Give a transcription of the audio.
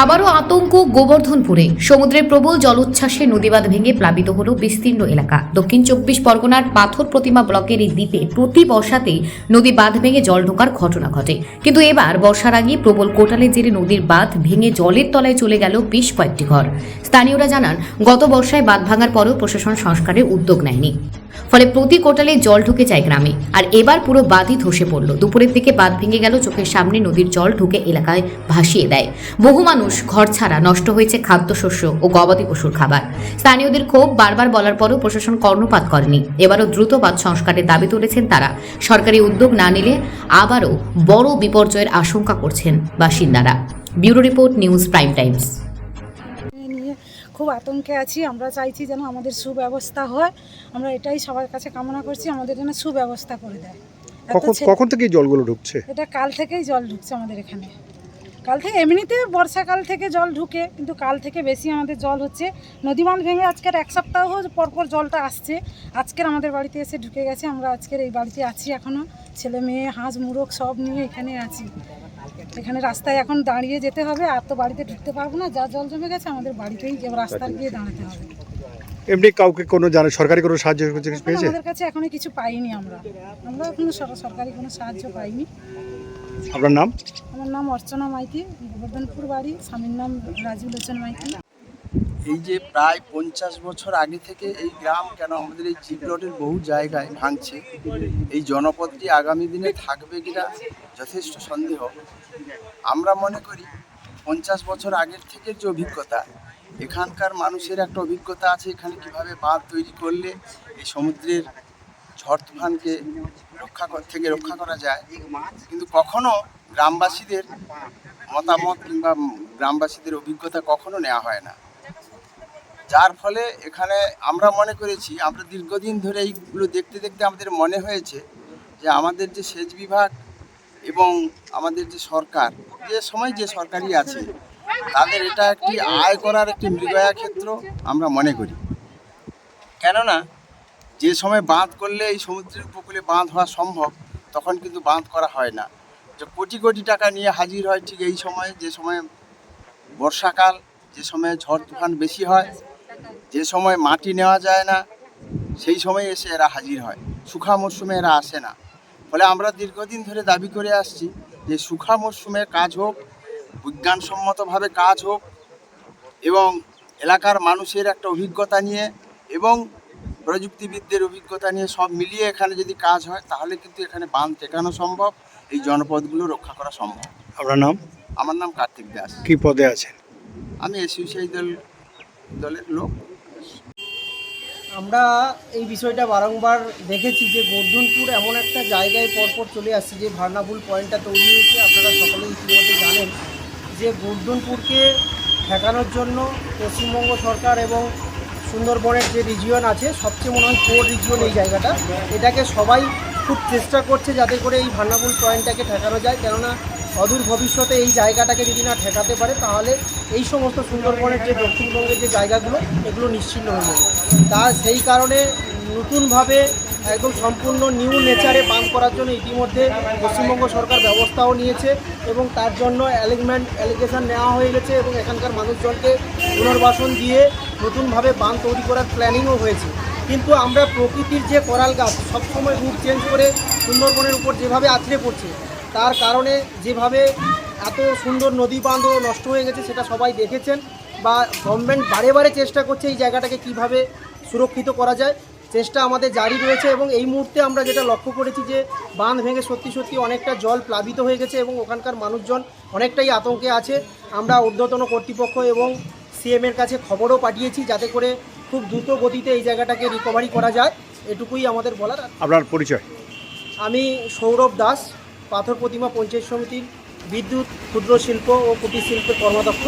আবারও আতঙ্ক গোবর্ধনপুরে। সমুদ্রের প্রবল জলোচ্ছ্বাসে নদীবাঁধ ভেঙে প্লাবিত হল বিস্তীর্ণ এলাকা। দক্ষিণ 24 পরগনার পাথর প্রতিমা ব্লকের এই দ্বীপে প্রতি বর্ষাতেই নদী বাঁধ ভেঙে জল ঢোকার ঘটনা ঘটে, কিন্তু এবার বর্ষার আগে প্রবল কোটালের জেরে নদীর বাঁধ ভেঙে জলের তলায় চলে গেল বেশ কয়েকটি ঘর। স্থানীয়রা জানান, গত বর্ষায় বাঁধ ভাঙার পরেও প্রশাসন সংস্কারের উদ্যোগ নেয়নি, ফলে প্রতি কোটালে জল ঢুকে যায় গ্রামে। আর এবার পুরো বাঁধই ধসে পড়ল। দুপুরের দিকে বাঁধ ভেঙে গেল, চোখের সামনে নদীর জল ঢুকে এলাকায় ভাসিয়ে দেয়। বহু মানুষ ঘর ছাড়া, নষ্ট হয়েছে খাদ্যশস্য ও গবাদি পশুর খাবার। স্থানীয়দের ক্ষোভ, বারবার বলার পরও প্রশাসন কর্ণপাত করেনি। এবারও দ্রুত বাঁধ সংস্কারের দাবি তুলেছেন তারা। সরকারি উদ্যোগ না নিলে আবারও বড় বিপর্যয়ের আশঙ্কা করছেন বাসিন্দারা। Bureau report, news prime Times. নিয়ে খুব আতঙ্কে আছি। আমরা চাইছি যেন আমাদের সুব্যবস্থা হয়। আমরা এটাই সবার কাছে কামনা করছি, আমাদের যেন সুব্যবস্থা করে দেয়। কখন থেকে জলগুলো ঢুকছে? এটা কাল থেকেই জল ঢুকছে আমাদের এখানে। কাল থেকে এমনিতে বর্ষাকাল থেকে জল ঢুকে, কিন্তু কাল থেকে বেশি আমাদের জল হচ্ছে। নদীবাঁধ ভেঙে আজকের এক সপ্তাহ পরপর জলটা আসছে। আজকের আমাদের বাড়িতে এসে ঢুকে গেছে। আমরা আজকের এই বাড়িতে আছি এখনও, ছেলে মেয়ে হাঁস মুরগ সব নিয়ে এখানে আছি। এখানে রাস্তায় এখন দাঁড়িয়ে যেতে হবে, আর তো বাড়িতে ঢুকতে পারবো না, যা জল জমে গেছে। আমাদের বাড়িতেই রাস্তায় গিয়ে দাঁড়াতে হবে। এমনি কাউকে কোনো সরকারি কোনো সাহায্য পেয়েছে? আমাদের কাছে এখনো কিছু পাইনি। আমরা এখনো সরকারি কোনো সাহায্য পাইনি। আপনার নাম? আমার নাম অর্চনা মাইতি, গোবর্ধনপুর বাড়ি। স্বামীর নাম রাজু লোচন মাইতি। এই যে প্রায় 50 বছর আগে থেকে এই গ্রাম কেন আমাদের এই চিপলটের বহু জায়গায় ভাঙছে, এই জনপদটি আগামী দিনে থাকবে কিনা যথেষ্ট সন্দেহ। আমরা মনে করি 50 বছর আগের থেকে যে অভিজ্ঞতা, এখানকার মানুষের একটা অভিজ্ঞতা আছে এখানে কিভাবে বাঁধ তৈরি করলে এই সমুদ্রের ঝড় তুফানকে রক্ষা করা যায়, কিন্তু কখনো গ্রামবাসীদের মতামত কিংবা গ্রামবাসীদের অভিজ্ঞতা কখনো নেওয়া হয় না। যার ফলে এখানে আমরা মনে করেছি, আমরা দীর্ঘদিন ধরে এইগুলো দেখতে দেখতে আমাদের মনে হয়েছে যে আমাদের যে সেচ বিভাগ এবং আমাদের যে সরকার, যে সময় যে সরকারই আছে, তাদের এটা একটি আয় করার একটি মৃগয়া ক্ষেত্র আমরা মনে করি। কেননা যে সময় বাঁধ করলে এই সমুদ্রের উপকূলে বাঁধ হওয়া সম্ভব, তখন কিন্তু বাঁধ করা হয় না। যে কোটি কোটি টাকা নিয়ে হাজির হয় ঠিক এই সময়ে, যে সময় বর্ষাকাল, যে সময়ে ঝড় তুফান বেশি হয়, যে সময় মাটি নেওয়া যায় না, সেই সময় এসে এরা হাজির হয়। শুখা মরশুমে এরা আসে না। ফলে আমরা দীর্ঘদিন ধরে দাবি করে আসছি যে শুখা মরশুমে কাজ হোক, বিজ্ঞানসম্মতভাবে কাজ হোক, এবং এলাকার মানুষের একটা অভিজ্ঞতা নিয়ে এবং প্রযুক্তিবিদদের অভিজ্ঞতা নিয়ে সব মিলিয়ে এখানে যদি কাজ হয়, তাহলে কিন্তু এখানে বাঁধ টেকানো সম্ভব, এই জনপদগুলো রক্ষা করা সম্ভব। আপনার নাম? আমার নাম কার্তিক দাস। কি পদে আছেন? আমি এসইউসিআই দলের লোক। আমরা এই বিষয়টা বারংবার দেখেছি যে গোবর্ধনপুর এমন একটা জায়গায় পরপর চলে আসছে যে ভার্নাবুল পয়েন্টটা তৈরি হয়েছে। আপনারা সকলেই ইতিমধ্যে জানেন যে গোবর্ধনপুরকে ঠেকানোর জন্য পশ্চিমবঙ্গ সরকার এবং সুন্দরবনের যে রিজিয়ন আছে, সবচেয়ে মনে হয় কোর রিজিয়ন এই জায়গাটা, এটাকে সবাই খুব চেষ্টা করছে যাতে করে এই ভার্নাবুল পয়েন্টটাকে ঠেকানো যায়। কেননা অদূর ভবিষ্যতে এই জায়গাটাকে যদি না ঠেকাতে পারে, তাহলে এই সমস্ত সুন্দরবনের যে দক্ষিণবঙ্গের যে জায়গাগুলো, এগুলো নিশ্চিহ্ন হয়ে যাবে। সেই কারণে নতুনভাবে একদম সম্পূর্ণ নিউ নেচারে বাঁধ করার জন্য ইতিমধ্যে পশ্চিমবঙ্গ সরকার ব্যবস্থাও নিয়েছে, এবং তার জন্য অ্যালিগেশন নেওয়া হয়ে গেছে, এবং এখানকার মানুষজনকে পুনর্বাসন দিয়ে নতুনভাবে বাঁধ তৈরি করার প্ল্যানিংও হয়েছে। কিন্তু আমরা প্রকৃতির যে করাল গাছ সবসময় রূপ চেঞ্জ করে সুন্দরবনের উপর যেভাবে আছড়ে পড়ছে, তার কারণে যেভাবে এত সুন্দর নদী বাঁধও নষ্ট হয়ে গেছে, সেটা সবাই দেখেছেন। বা গভর্নমেন্ট বারে বারে চেষ্টা করছে এই জায়গাটাকে কিভাবে সুরক্ষিত করা যায়, চেষ্টা আমাদের জারি রয়েছে। এবং এই মুহূর্তে আমরা যেটা লক্ষ্য করেছি যে বাঁধ ভেঙে সত্যি অনেকটা জল প্লাবিত হয়ে গেছে, এবং ওখানকার মানুষজন অনেকটাই আতঙ্কে আছে। আমরা ঊর্ধ্বতন কর্তৃপক্ষ এবং সিএমের কাছে খবরও পাঠিয়েছি, যাতে করে খুব দ্রুত গতিতে এই জায়গাটাকে রিকভারি করা যায়। এটুকুই আমাদের বলার। আপনার পরিচয়? আমি সৌরভ দাস, পাথর প্রতিমা পঞ্চায়েত সমিতির বিদ্যুৎ, ক্ষুদ্র শিল্প ও কুটির শিল্পের কর্মাধ্যক্ষ।